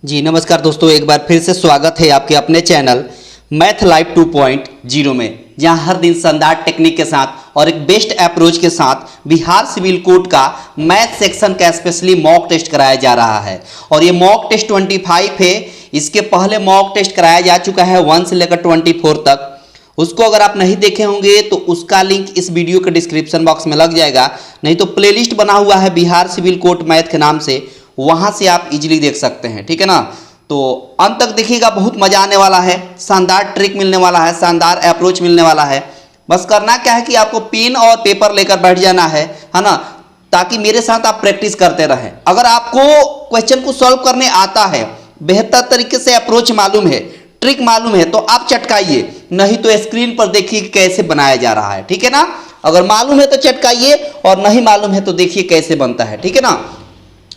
जी नमस्कार दोस्तों, एक बार फिर से स्वागत है आपके अपने चैनल मैथ लाइव 2.0 में, जहां हर दिन शानदार टेक्निक के साथ और एक बेस्ट अप्रोच के साथ बिहार सिविल कोड का मैथ सेक्शन का स्पेशली मॉक टेस्ट कराया जा रहा है। और ये मॉक टेस्ट 25 है। इसके पहले मॉक टेस्ट कराया जा चुका है 1 से लेकर 24 तक। उसको अगर आप नहीं देखे होंगे तो उसका लिंक इस वीडियो के डिस्क्रिप्शन बॉक्स में लग जाएगा, नहीं तो प्लेलिस्ट बना हुआ है बिहार सिविल कोड मैथ के नाम से, वहां से आप इजीली देख सकते हैं। ठीक है ना। तो अंत तक देखिएगा, बहुत मजा आने वाला है, शानदार ट्रिक मिलने वाला है, शानदार अप्रोच मिलने वाला है। बस करना क्या है कि आपको पेन और पेपर लेकर बैठ जाना है ना, ताकि मेरे साथ आप प्रैक्टिस करते रहें। अगर आपको क्वेश्चन को सॉल्व करने आता है, बेहतर तरीके से अप्रोच मालूम है, ट्रिक मालूम है, तो आप चटकाइए, नहीं तो स्क्रीन पर देखिए कैसे बनाया जा रहा है। ठीक है ना। अगर मालूम है तो चटकाइए और नहीं मालूम है तो देखिए कैसे बनता है। ठीक है ना।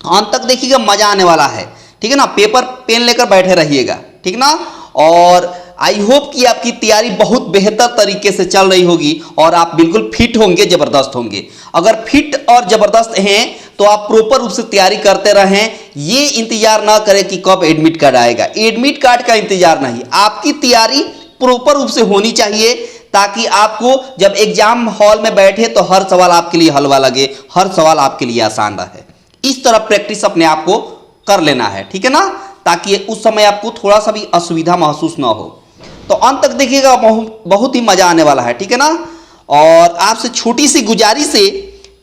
अंत तक देखिएगा, मजा आने वाला है। ठीक है ना। पेपर पेन लेकर बैठे रहिएगा। ठीक ना। और आई होप कि आपकी तैयारी बहुत बेहतर तरीके से चल रही होगी और आप बिल्कुल फिट होंगे, जबरदस्त होंगे। अगर फिट और जबरदस्त हैं तो आप प्रॉपर रूप से तैयारी करते रहें। ये इंतजार ना करें कि कब एडमिट कार्ड आएगा। एडमिट कार्ड का इंतजार नहीं, आपकी तैयारी प्रॉपर रूप से होनी चाहिए, ताकि आपको जब एग्जाम हॉल में बैठे तो हर सवाल आपके लिए हलवा लगे, हर सवाल आपके लिए आसान रहे। इस तरह प्रैक्टिस अपने आप को कर लेना है। ठीक है ना। ताकि उस समय आपको थोड़ा सा भी असुविधा महसूस ना हो। तो अंत तक देखिएगा, बहुत ही मजा आने वाला है। ठीक है ना। और आपसे छोटी सी गुजारिश है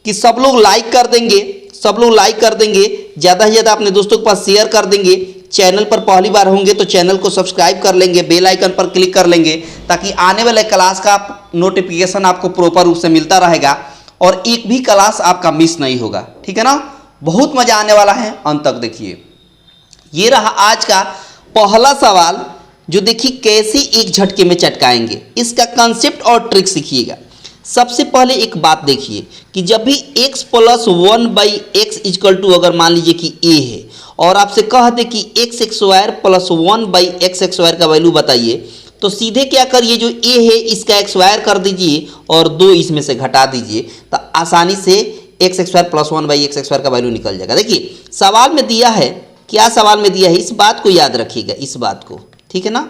कि सब लोग लाइक कर देंगे, सब लोग लाइक कर देंगे, ज़्यादा से ज़्यादा अपने दोस्तों के पास शेयर कर देंगे। चैनल पर पहली बार होंगे तो चैनल को सब्सक्राइब कर लेंगे, बेल आइकन पर क्लिक कर लेंगे, ताकि आने वाले क्लास का नोटिफिकेशन आपको प्रॉपर रूप से मिलता रहेगा और एक भी क्लास आपका मिस नहीं होगा। ठीक है ना। बहुत मजा आने वाला है, अंत तक देखिए। ये रहा आज का पहला सवाल, जो देखिए कैसे एक झटके में चटकाएंगे। इसका कंसेप्ट और ट्रिक सीखिएगा। सबसे पहले एक बात देखिए कि जब भी x plus 1/x equal to, अगर मान लीजिए कि a है और आपसे कह दे कि x² प्लस 1/x² का वैल्यू बताइए, तो सीधे क्या करिए, जो a है इसका x² कर दीजिए और 2 इसमें से घटा दीजिए, तो आसानी से x² प्लस 1/x² का वैल्यू निकल जाएगा। देखिए सवाल में दिया है, क्या सवाल में दिया है, इस बात को याद रखिएगा, इस बात को। ठीक है ना।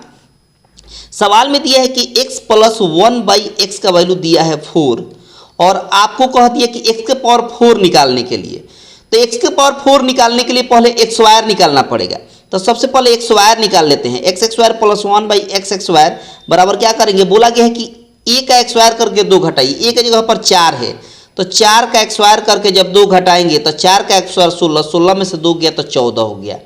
सवाल में दिया है कि x प्लस 1/x का वैल्यू दिया है 4 और आपको कह दिया कि x के पावर 4 निकालने के लिए, तो x के पावर 4 निकालने के लिए पहले x² निकालना पड़ेगा। तो सबसे पहले x² निकाल लेते हैं। x² प्लस 1/x² बराबर क्या करेंगे, बोला गया है कि a का x² करके 2 घटाइए। a की जगह पर 4 है तो 4 का x² करके जब 2 घटाएंगे तो 4 का x² 16, 16 में से 2 गया तो 14 हो गया।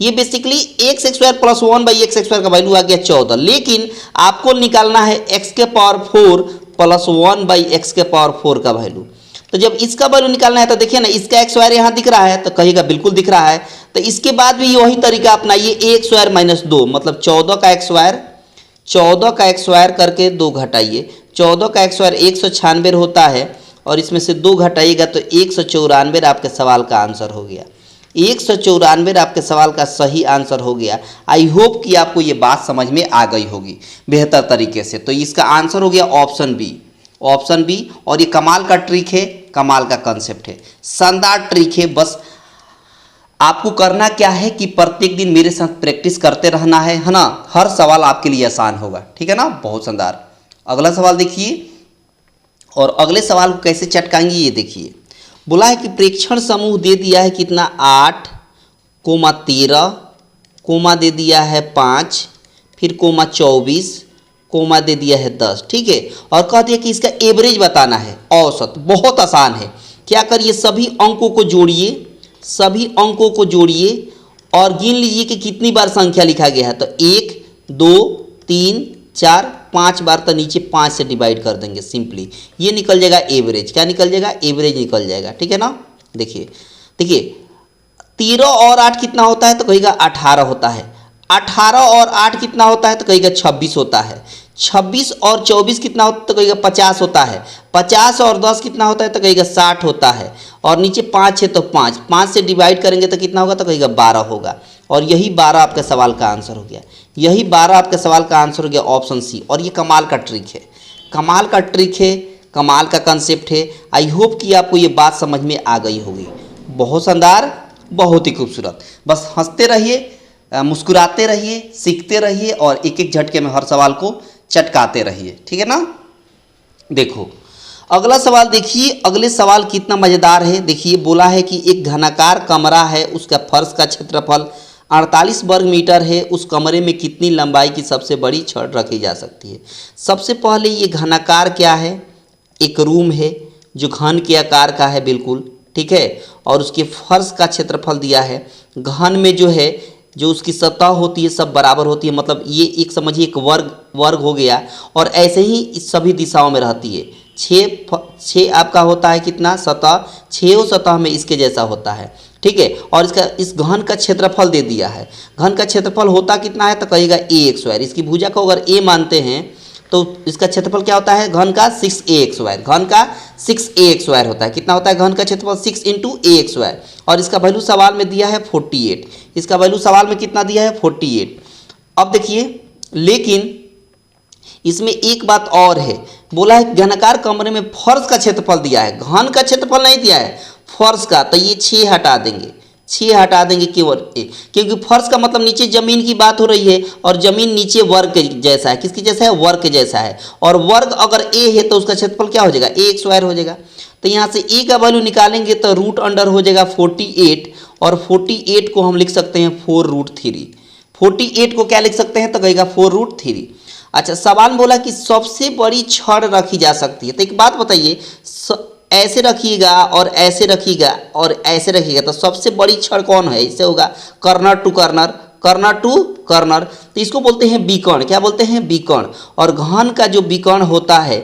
ये बेसिकली x² प्लस 1/x² का वैल्यू आ गया 14। लेकिन आपको निकालना है x के पावर 4 प्लस 1/x के पावर 4 का वैल्यू। तो जब इसका वैल्यू निकालना है तो देखिए ना, इसका x² यहाँ दिख रहा है, तो कहिएगा बिल्कुल दिख रहा है। तो इसके बाद भी वही तरीका अपनाइए, a² माइनस 2 मतलब 14 का x² करके 2 घटाइए। 14 का x² 196 होता है और इसमें से 2 घटाइएगा तो 194 आपके सवाल का आंसर हो गया। 194 आपके सवाल का सही आंसर हो गया। आई होप कि आपको ये बात समझ में आ गई होगी बेहतर तरीके से। तो इसका आंसर हो गया ऑप्शन बी, ऑप्शन बी। और ये कमाल का ट्रिक है, कमाल का कंसेप्ट है, शानदार ट्रिक है। बस आपको करना क्या है कि प्रत्येक दिन मेरे साथ प्रैक्टिस करते रहना है ना। हर सवाल आपके लिए आसान होगा। ठीक है ना। बहुत शानदार। अगला सवाल देखिए, और अगले सवाल को कैसे चटकाएंगे ये देखिए। बोला है कि प्रेक्षण समूह दे दिया है कितना, 8, 13, कोमा दे दिया है 5, फिर कोमा 24, कोमा दे दिया है 10। ठीक है। और कह दिया कि इसका एवरेज बताना है, औसत। बहुत आसान है। क्या करिए, सभी अंकों को जोड़िए, सभी अंकों को जोड़िए और गिन लीजिए कि कितनी बार संख्या लिखा गया है। तो 1, 2, 3, 4, 5 बार, तो नीचे 5 से डिवाइड कर देंगे सिंपली। ये निकल जाएगा एवरेज। क्या निकल जाएगा, एवरेज निकल जाएगा। ठीक है ना। देखिए देखिए 13 और 8 कितना होता है, तो कहिएगा 18 होता है। 18 और 8 कितना होता है, तो कहिएगा 26 होता है। 26 और 24 कितना होता है, तो कहिएगा 50 होता है। 50 और 10 कितना होता है, तो कहिएगा 60 होता है। और नीचे 5 है तो 5 से डिवाइड करेंगे तो कितना होगा, तो कहिएगा 12 होगा। और यही 12 आपके सवाल का आंसर हो गया। यही 12 आपके सवाल का आंसर हो गया, ऑप्शन सी। और ये कमाल का ट्रिक है, कमाल का ट्रिक है, कमाल का कंसेप्ट है। आई होप कि आपको ये बात समझ में आ गई होगी। बहुत शानदार, बहुत ही खूबसूरत। बस हंसते रहिए, मुस्कुराते रहिए, सीखते रहिए और एक एक झटके में हर सवाल को चटकाते रहिए, ठीक है ना। देखो अगला सवाल देखिए, अगले सवाल कितना मज़ेदार है। देखिए बोला है कि एक घनाकार कमरा है, उसका फर्श का क्षेत्रफल 48 वर्ग मीटर है, उस कमरे में कितनी लंबाई की सबसे बड़ी छड़ रखी जा सकती है। सबसे पहले ये घनाकार क्या है, एक रूम है जो घन के आकार का है बिल्कुल, ठीक है, और उसके फर्श का क्षेत्रफल दिया है। घन में जो है जो उसकी सतह होती है सब बराबर होती है, मतलब ये एक समझिए एक वर्ग हो गया, और ऐसे ही इस सभी दिशाओं में रहती है। छः आपका होता है कितना सतह, छः सतह में इसके जैसा होता है, ठीक है। और इसका इस घन का क्षेत्रफल दे दिया है। घन का क्षेत्रफल होता कितना है तो कहेगा a(x²। इसकी भुजा को अगर a मानते हैं तो इसका क्षेत्रफल क्या होता है घन का 6ax²। घन का 6ax² होता है। कितना होता है घन का क्षेत्रफल 6 × ax²। और इसका वैल्यू सवाल में दिया है 48। इसका वैल्यू सवाल में कितना दिया है 48। अब देखिए लेकिन इसमें एक बात और है, बोला है घनाकार कमरे में फर्श का क्षेत्रफल दिया है, घन का क्षेत्रफल नहीं दिया है फर्श का, तो ये 6 हटा देंगे, 6 हटा देंगे केवल ए, क्योंकि फर्श का मतलब नीचे जमीन की बात हो रही है और जमीन नीचे वर्ग के जैसा है। किसके जैसा है वर्ग के जैसा है, और वर्ग अगर ए है तो उसका क्षेत्रफल क्या हो जाएगा a² हो जाएगा। तो यहाँ से ए का वैल्यू निकालेंगे तो √अंडर हो जाएगा 48, और 48 को हम लिख सकते हैं 4√3। 48 को क्या लिख सकते हैं तो कहेगा 4√3। अच्छा सवाल बोला कि सबसे बड़ी छड़ रखी जा सकती है, तो एक बात बताइए ऐसे रखिएगा और ऐसे रखिएगा और ऐसे रखिएगा तो सबसे बड़ी छड़ कौन है, इससे होगा corner to corner, corner to corner, तो इसको बोलते हैं विकर्ण। क्या बोलते हैं विकर्ण। और घन का जो विकर्ण होता है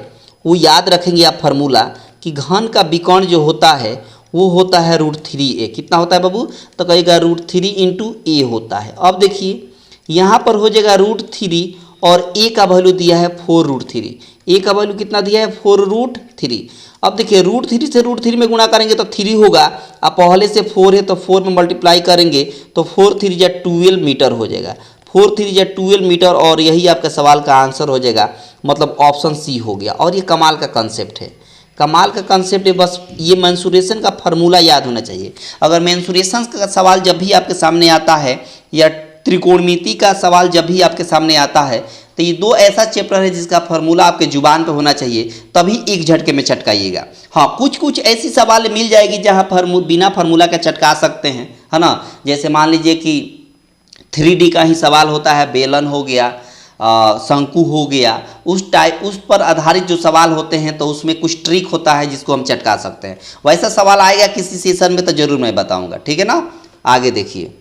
वो याद रखेंगे आप फार्मूला कि घन का विकर्ण जो होता है वो होता है √3a। कितना होता है बाबू तो कहेगा √3 × a होता है। अब देखिए यहाँ पर हो जाएगा √3 और a का वैल्यू दिया है 4√3। a का वैल्यू कितना दिया है 4√3। अब देखिए √3 से √3 में गुणा करेंगे तो 3 होगा, अब पहले से 4 है तो 4 में मल्टीप्लाई करेंगे तो 4 3 जा 12 मीटर हो जाएगा, 4 3 जा 12 मीटर, और यही आपका सवाल का आंसर हो जाएगा, मतलब ऑप्शन सी हो गया। और ये कमाल का कंसेप्ट है, कमाल का कंसेप्ट है। बस ये मेंसुरेशन का फार्मूला याद होना चाहिए। अगर मेंसुरेशन का सवाल जब भी आपके सामने आता है या त्रिकोणमिति का सवाल जब भी आपके सामने आता है तो ये दो ऐसा चैप्टर है जिसका फार्मूला आपके जुबान पे होना चाहिए, तभी एक झटके में चटकाइएगा। हाँ कुछ कुछ ऐसी सवाल मिल जाएगी जहाँ बिना फार्मूला के चटका सकते हैं, है ना। जैसे मान लीजिए कि 3D का ही सवाल होता है, बेलन हो गया, शंकु हो गया, उस पर आधारित जो सवाल होते हैं तो उसमें कुछ ट्रिक होता है जिसको हम चटका सकते हैं। वैसा सवाल आएगा किसी सेशन में तो जरूर मैं बताऊँगा, ठीक है ना। आगे देखिए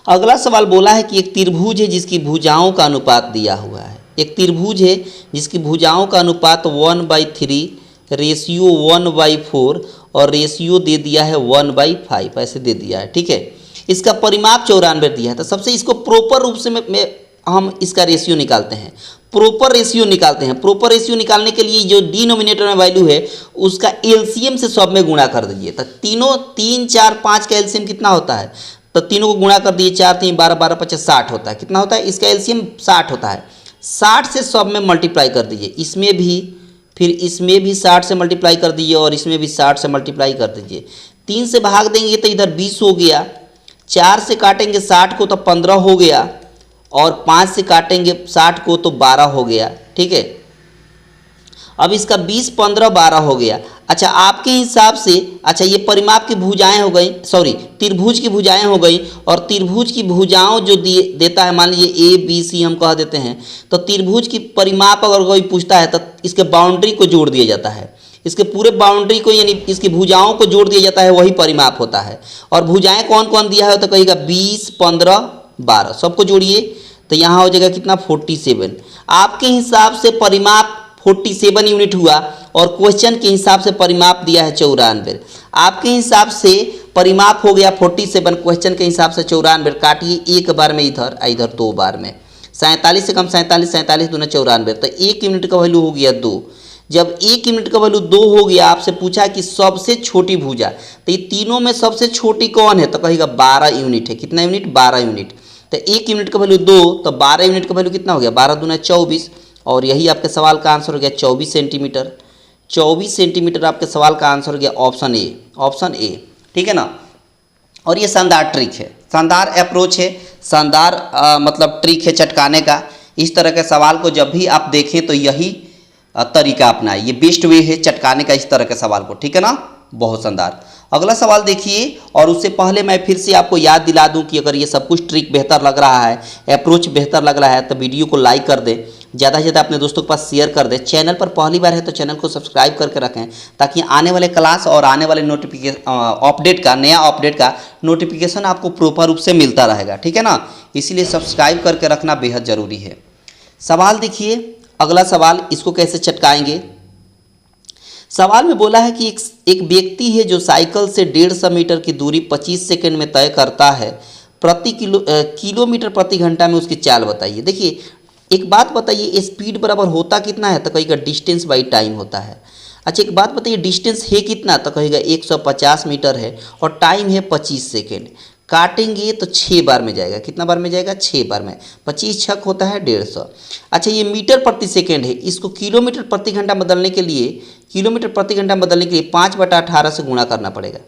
अगला सवाल बोला है कि एक त्रिभुज है जिसकी भुजाओं का अनुपात दिया हुआ है। एक त्रिभुज है जिसकी भुजाओं का अनुपात 1/3, रेशियो 1/4 और रेशियो दे दिया है 1/5, ऐसे दे दिया है, ठीक है। इसका परिमाप 94 दिया है। तो सबसे इसको प्रॉपर रूप से हम इसका रेशियो निकालते हैं, प्रॉपर रेशियो निकालते हैं। प्रॉपर रेशियो निकालने के लिए जो डिनोमिनेटर में वैल्यू है उसका एलसीएम से सब में गुणा कर दीजिए। तो तीनों 3 4 5 का एलसीएम कितना होता है तो तीनों को गुणा कर दिए, 4 3 12 12 5 60 होता है। कितना होता है इसका एलसीएम 60 होता है। 60 से सब में मल्टीप्लाई कर दीजिए, इसमें भी फिर इसमें भी 60 से मल्टीप्लाई कर दीजिए और इसमें भी 60 से मल्टीप्लाई कर दीजिए। 3 से भाग देंगे तो इधर 20 हो गया, 4 से काटेंगे 60 को तो 15 हो गया, और 5 से काटेंगे 60 को तो 12 हो गया, ठीक है। अब इसका 20 15 12 हो गया। अच्छा आपके हिसाब से, अच्छा ये परिमाप की भुजाएं हो गई, सॉरी त्रिभुज की भुजाएं हो गई, और त्रिभुज की भुजाओं जो देता है, मान लीजिए ABC हम कह देते हैं, तो त्रिभुज की परिमाप अगर कोई पूछता है तो इसके बाउंड्री को जोड़ दिया जाता है, इसके पूरे बाउंड्री को यानी इसकी भुजाओं को जोड़ दिया जाता है, वही परिमाप होता है। और भुजाएं कौन कौन दिया है तो कहिएगा 20 15 12, सबको जोड़िए तो यहाँ हो जाएगा कितना 47। आपके हिसाब से परिमाप 47 यूनिट हुआ और क्वेश्चन के हिसाब से परिमाप दिया है 94। आपके हिसाब से परिमाप हो गया 47, क्वेश्चन के हिसाब से 94। काटिए एक बार में इधर, इधर 2 बार में, 47 से कम 47, 47 दूना 94, तो 1 यूनिट का वैल्यू हो गया 2। जब 1 यूनिट का वैल्यू 2 हो गया, आपसे पूछा कि सबसे छोटी भुजा, तो ये तीनों में सबसे छोटी कौन है तो कहेगा 12 यूनिट है। कितना यूनिट 12 यूनिट। तो 1 यूनिट का वैल्यू 2, तो 12 यूनिट का वैल्यू कितना हो गया 12 दूना 24, और यही आपके सवाल का आंसर हो गया 24 सेंटीमीटर। 24 सेंटीमीटर आपके सवाल का आंसर हो गया ऑप्शन ए, ऑप्शन ए, ठीक है ना। और ये शानदार ट्रिक है। शानदार अप्रोच है, शानदार मतलब ट्रिक है चटकाने का। इस तरह के सवाल को जब भी आप देखें तो यही तरीका अपनाएं, ये बेस्ट वे है चटकाने का इस तरह के सवाल को, ठीक है ना। बहुत शानदार। अगला सवाल देखिए, और उससे पहले मैं फिर से आपको याद दिला दूं कि अगर ये सब कुछ ट्रिक बेहतर लग रहा है, अप्रोच बेहतर लग रहा है, तो वीडियो को लाइक कर दें, ज़्यादा से ज़्यादा अपने दोस्तों के पास शेयर कर दें। चैनल पर पहली बार है तो चैनल को सब्सक्राइब करके रखें, ताकि आने वाले क्लास और आने वाले नोटिफिकेशन अपडेट का, नया अपडेट का नोटिफिकेशन आपको प्रॉपर रूप से मिलता रहेगा, ठीक है ना। इसीलिए सब्सक्राइब करके रखना बेहद ज़रूरी है। सवाल देखिए, अगला सवाल, इसको कैसे चटकाएंगे। सवाल में बोला है कि एक व्यक्ति है जो साइकिल से 150 मीटर की दूरी 25 सेकंड में तय करता है, किलोमीटर प्रति घंटा में उसकी चाल बताइए। देखिए एक बात बताइए, स्पीड बराबर होता कितना है, तो कहेगा डिस्टेंस बाई टाइम होता है। अच्छा एक बात बताइए, डिस्टेंस है कितना, तो कहेगा 150 मीटर है, और टाइम है 25 सेकेंड। काटेंगे तो 6 बार में जाएगा, कितना बार में जाएगा, 6 बार में, 25 छक होता है 150। अच्छा ये मीटर प्रति सेकेंड है, इसको किलोमीटर प्रति घंटा बदलने के लिए, किलोमीटर प्रति घंटा बदलने के लिए 5/18 से गुणा करना पड़ेगा।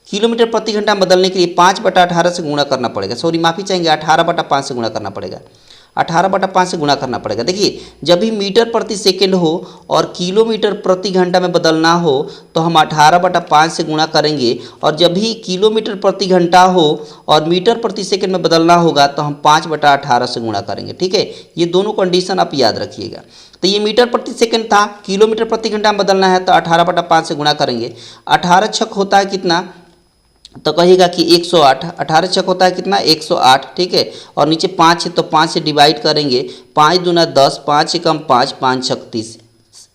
किलोमीटर प्रति घंटा बदलने के लिए 5/18 से गुणा करना पड़ेगा, सॉरी माफ़ी चाहेंगे, 18/5 से गुणा करना पड़ेगा, 18/5 से गुणा करना पड़ेगा। देखिए जब भी मीटर प्रति सेकेंड हो और किलोमीटर प्रति घंटा में बदलना हो तो हम 18/5 से गुणा करेंगे, और जब भी किलोमीटर प्रति घंटा हो और मीटर प्रति सेकेंड में बदलना होगा तो हम 5/18 से गुणा करेंगे, ठीक है। ये दोनों कंडीशन आप याद रखिएगा। तो ये मीटर प्रति सेकेंड था, किलोमीटर प्रति घंटा में बदलना है तो 18/5 से गुणा करेंगे। 18 छक होता है कितना, तो कहेगा कि 108, 18 छक होता है कितना, 108, ठीक है। और नीचे 5 है तो 5 से डिवाइड करेंगे, 5 दूना 10, 5 एकम 5, 5 छक 30,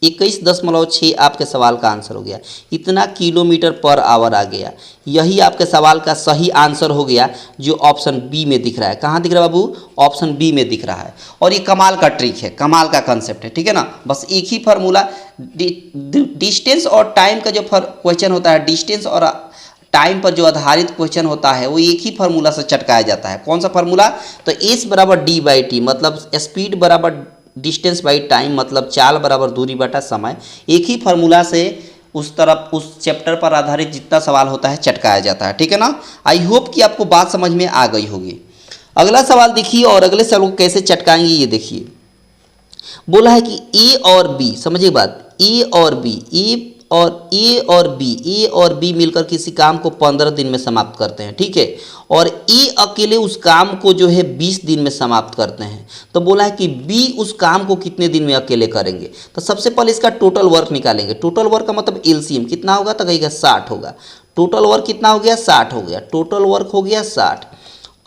21.6 आपके सवाल का आंसर हो गया। इतना किलोमीटर पर आवर आ गया। यही आपके सवाल का सही आंसर हो गया, जो ऑप्शन बी में दिख रहा है। कहाँ दिख रहा है बाबू, ऑप्शन बी में दिख रहा है। और ये कमाल का ट्रिक है, कमाल का कंसेप्ट है, ठीक है ना। बस एक ही फार्मूला, डिस्टेंस और टाइम का जो क्वेश्चन होता है, डिस्टेंस और टाइम पर जो आधारित क्वेश्चन होता है, वो एक ही फार्मूला से चटकाया जाता है। कौन सा फार्मूला, तो एस बराबर डी बाई टी, मतलब स्पीड बराबर डिस्टेंस बाई टाइम, मतलब चाल बराबर दूरी बटा समय। एक ही फार्मूला से उस तरफ, उस चैप्टर पर आधारित जितना सवाल होता है चटकाया जाता है, ठीक है ना। आई होप कि आपको बात समझ में आ गई होगी। अगला सवाल देखिए, और अगले सवाल को कैसे चटकाएंगे ये देखिए। बोला है कि ए और बी, समझिए बात, ए और बी, ए और बी मिलकर किसी काम को 15 दिन में समाप्त करते हैं, ठीक है। और ए अकेले उस काम को जो है 20 दिन में समाप्त करते हैं। तो बोला है कि बी उस काम को कितने दिन में अकेले करेंगे। तो सबसे पहले इसका टोटल वर्क निकालेंगे। टोटल वर्क का मतलब एलसीएम कितना होगा, तो कहेगा 60 होगा। टोटल वर्क कितना हो गया, 60 हो गया, टोटल वर्क हो गया 60।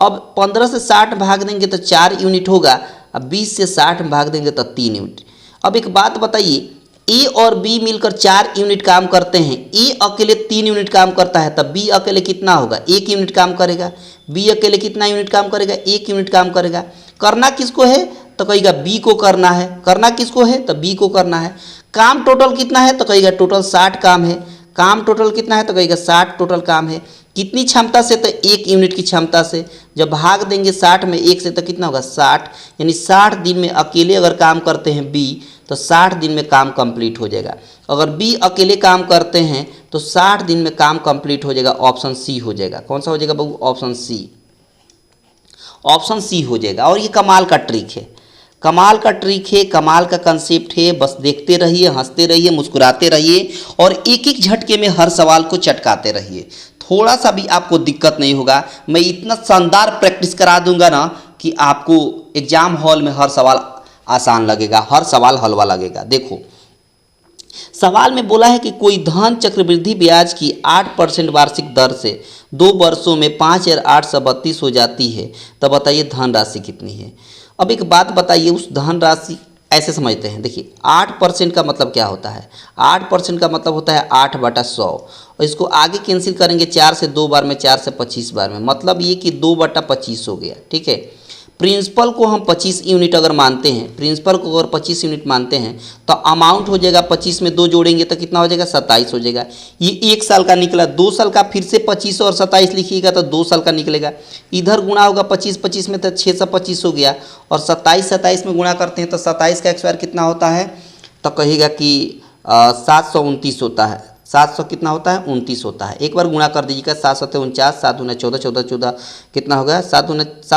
अब 15 से 60 भाग देंगे तो 4 यूनिट होगा, अब 20 से 60 भाग देंगे तो 3 यूनिट। अब एक बात बताइए, ए और बी मिलकर 4 यूनिट काम करते हैं, ए अकेले 3 यूनिट काम करता है, तब बी अकेले कितना होगा, 1 यूनिट काम करेगा। बी अकेले कितना यूनिट काम करेगा, 1 यूनिट काम करेगा। करना किसको है, तो कहेगा बी को करना है। करना किसको है, तो बी को करना है। काम टोटल कितना है, तो कहेगा टोटल 60 काम है। काम टोटल कितना है, तो कहेगा 60 टोटल काम है। कितनी क्षमता से, तो 1 यूनिट की क्षमता से। जब भाग देंगे 60 में 1 से तो कितना होगा, 60। यानी 60 दिन में अकेले अगर काम करते हैं बी, तो 60 दिन में काम कंप्लीट हो जाएगा। अगर बी अकेले काम करते हैं तो 60 दिन में काम कंप्लीट हो जाएगा। ऑप्शन सी हो जाएगा। कौन सा हो जाएगा बाबू, ऑप्शन सी, ऑप्शन सी हो जाएगा। और ये कमाल का ट्रिक है, कमाल का ट्रिक है, कमाल का कंसेप्ट है। बस देखते रहिए, हंसते रहिए, मुस्कुराते रहिए, और एक एक झटके में हर सवाल को चटकाते रहिए। थोड़ा सा भी आपको दिक्कत नहीं होगा। मैं इतना शानदार प्रैक्टिस करा दूंगा ना कि आपको एग्जाम हॉल में हर सवाल आसान लगेगा, हर सवाल हलवा लगेगा। देखो सवाल में बोला है कि कोई धन चक्रवृद्धि ब्याज की 8% वार्षिक दर से 2 वर्षों में 5,832 हो जाती है, तो बताइए धन राशि कितनी है। अब एक बात बताइए, उस धन राशि ऐसे समझते हैं। देखिए 8% का मतलब क्या होता है, 8% का मतलब होता है 8/100, और इसको आगे कैंसिल करेंगे 4 से 2 बार में, 4 से 25 बार में, मतलब ये कि 2/25 हो गया, ठीक है। प्रिंसिपल को हम 25 यूनिट अगर मानते हैं, प्रिंसिपल को अगर 25 यूनिट मानते हैं, तो अमाउंट हो जाएगा 25 में 2 जोड़ेंगे तो कितना हो जाएगा, 27 हो जाएगा। ये 1 साल का निकला। 2 साल का फिर से 25 और 27 लिखिएगा तो 2 साल का निकलेगा। इधर गुणा होगा 25 में तो 625 हो गया, और 27 में गुणा करते हैं तो 27 का स्क्वायर कितना होता है, तो कहेगा कि 729 होता है। 700 कितना होता है 29 होता है। एक बार गुणा कर दीजिएगा 7 सत्ते 49, 7 दूना 14, 14 14 कितना हो गया 7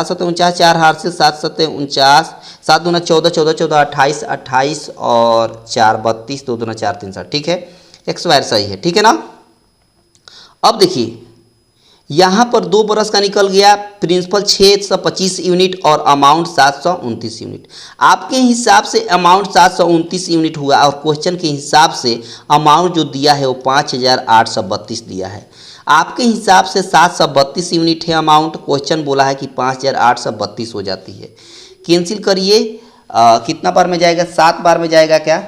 सत्ते 49, 4 हार से 7 सत्ते 49, 7 दूना 14, 14 14 28, 28 और 4 32, 2 दूना 4 3 7। ठीक है, एक्स वायर सही है, ठीक है ना। अब देखिए यहाँ पर 2 बरस का निकल गया, प्रिंसिपल 625 यूनिट और अमाउंट 729 यूनिट। आपके हिसाब से अमाउंट 729 यूनिट हुआ और क्वेश्चन के हिसाब से अमाउंट जो दिया है वो 5832 दिया है। आपके हिसाब से 732 यूनिट है अमाउंट, क्वेश्चन बोला है कि 5832 हो जाती है। कैंसिल करिए, कितना बार में जाएगा, 7 बार में जाएगा क्या,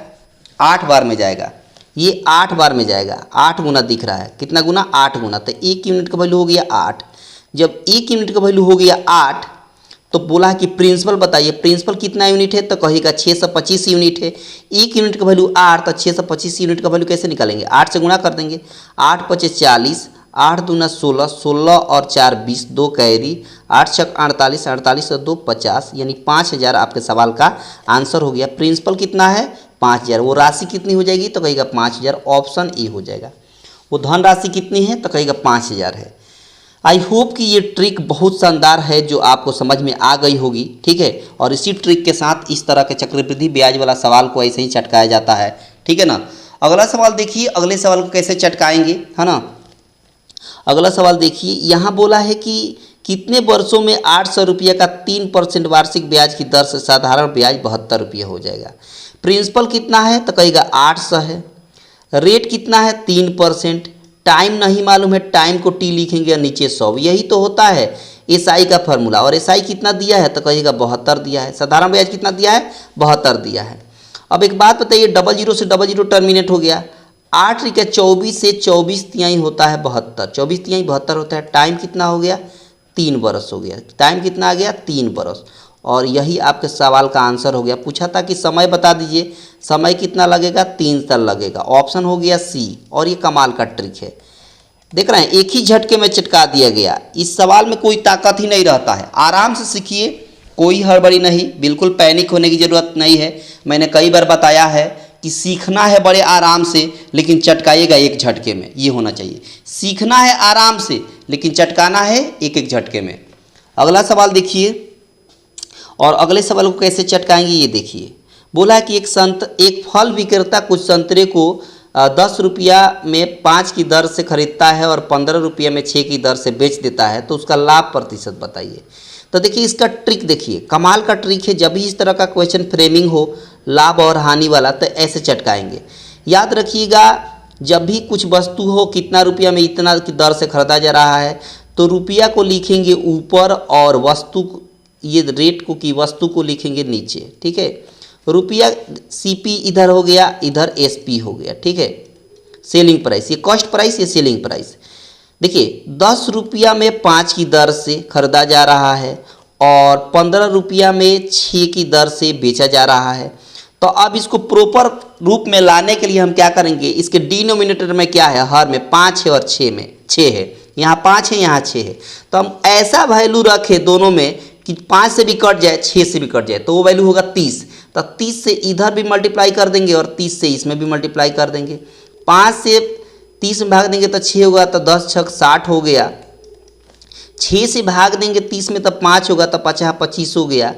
8 बार में जाएगा, ये 8 बार में जाएगा। 8 गुना दिख रहा है, कितना गुना 8 गुना, तो 1 यूनिट का वैल्यू हो गया 8। जब 1 यूनिट का वैल्यू हो गया 8 तो बोला है कि प्रिंसिपल बताइए, प्रिंसिपल कितना यूनिट है, तो कहेगा 625 यूनिट है। 1 यूनिट का वैल्यू 8, तो 625 यूनिट का वैल्यू कैसे निकालेंगे, 8 से गुणा कर देंगे। 8 पचे 40, 8 दूना 16, 16 और 4 20, 2 कैरी, 8 छक 48, 48 और 2 50, यानी 5000 आपके सवाल का आंसर हो गया। प्रिंसिपल कितना है 5000, वो राशि कितनी हो जाएगी, तो कहेगा 5000, ऑप्शन ए हो जाएगा। वो धन राशि कितनी है, तो कहेगा 5000 है। आई होप कि ये ट्रिक बहुत शानदार है जो आपको समझ में आ गई होगी, ठीक है। और इसी ट्रिक के साथ इस तरह के चक्रवृद्धि ब्याज वाला सवाल को ऐसे ही चटकाया जाता है, ठीक है ना। अगला सवाल देखिए, अगले सवाल को कैसे चटकाएंगे, है ना। अगला सवाल देखिए, यहाँ बोला है कि कितने वर्षों में 800 रुपये का 3% वार्षिक ब्याज की दर से साधारण ब्याज 72 रुपये हो जाएगा। प्रिंसिपल कितना है, तो कहेगा 800 है। रेट कितना है 3%। टाइम नहीं मालूम है, टाइम को टी लिखेंगे और नीचे 100, यही तो होता है एसआई का फॉर्मूला। और एसआई कितना दिया है, तो कहेगा 72 दिया है। साधारण ब्याज कितना दिया है, 72 दिया है। अब एक बात बताइए, 00 से 00 टर्मिनेट हो गया। 8 × 24 से 24 तिहाई होता है 72, 24 तिहाई 72 होता है। टाइम कितना हो गया 3 बरस हो गया। टाइम कितना आ गया 3 बरस। और यही आपके सवाल का आंसर हो गया। पूछा था कि समय बता दीजिए, समय कितना लगेगा 3 साल लगेगा, ऑप्शन हो गया सी। और ये कमाल का ट्रिक है, देख रहे हैं, एक ही झटके में चिटका दिया गया। इस सवाल में कोई ताकत ही नहीं रहता है, आराम से सीखिए, कोई हड़बड़ी नहीं, बिल्कुल पैनिक होने की ज़रूरत नहीं है। मैंने कई बार बताया है कि सीखना है बड़े आराम से, लेकिन चटकाइएगा एक झटके में, ये होना चाहिए। सीखना है आराम से, लेकिन चटकाना है एक एक झटके में। अगला सवाल देखिए, और अगले सवाल को कैसे चटकाएंगे ये देखिए। बोला है कि एक फल विक्रेता कुछ संतरे को 10 रुपया में 5 की दर से खरीदता है और 15 रुपया में 6 की दर से बेच देता है, तो उसका लाभ प्रतिशत बताइए। तो देखिए इसका ट्रिक देखिए, कमाल का ट्रिक है। जब भी इस तरह का क्वेश्चन फ्रेमिंग हो लाभ और हानि वाला, तो ऐसे चटकाएंगे। याद रखिएगा, जब भी कुछ वस्तु हो कितना रुपया में इतना की दर से खरीदा जा रहा है, तो रुपया को लिखेंगे ऊपर और वस्तु ये रेट को की वस्तु को लिखेंगे नीचे, ठीक है। रुपया सीपी इधर हो गया, इधर एसपी हो गया, ठीक है। सेलिंग प्राइस, ये कॉस्ट प्राइस, ये सेलिंग प्राइस। देखिए 10 रुपया में 5 की दर से खरीदा जा रहा है और 15 रुपया में 6 की दर से बेचा जा रहा है। तो अब इसको प्रॉपर रूप में लाने के लिए हम क्या करेंगे, इसके डिनोमिनेटर में क्या है, हर में 5 है और 6 में 6 है, यहाँ 5 है यहाँ 6 है। तो हम ऐसा वैल्यू रखें दोनों में कि 5 से भी कट जाए 6 से भी कट जाए, तो वो वैल्यू होगा 30। तो 30 से इधर भी मल्टीप्लाई कर देंगे और 30 से इसमें भी मल्टीप्लाई कर देंगे। 5 से 30 में भाग देंगे तो 6 होगा, तो 10 छक 60 हो गया। 6 से भाग देंगे 30 में तो 5 होगा, तो 50 25 हो गया।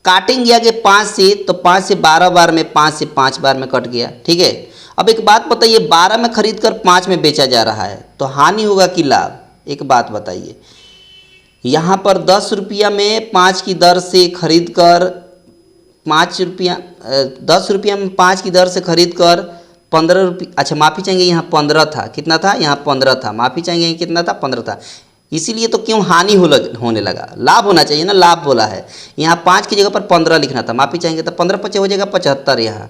काटेंगे आगे 5 से, तो 5 से 12 बार में 5 से 5 बार में कट गया, ठीक है। अब एक बात बताइए, 12 में खरीद कर 5 में बेचा जा रहा है, तो हानि होगा कि लाभ, एक बात बताइए। यहाँ पर 10 रुपया में 5 की दर से खरीद कर 5 रुपया 10 रुपया में 5 की दर से खरीद कर 15 रुपये, अच्छा माफ़ी चाहेंगे, यहाँ 15 था, कितना था यहाँ 15 था, माफ़ी चाहेंगे कितना था 15 था, इसीलिए तो क्यों हानि होने लगा। लाभ होना चाहिए ना, लाभ बोला है। यहाँ 5 की जगह पर 15 लिखना था, माफ़ी चाहेंगे, तो 15 पचे हो जाएगा 75 यहाँ।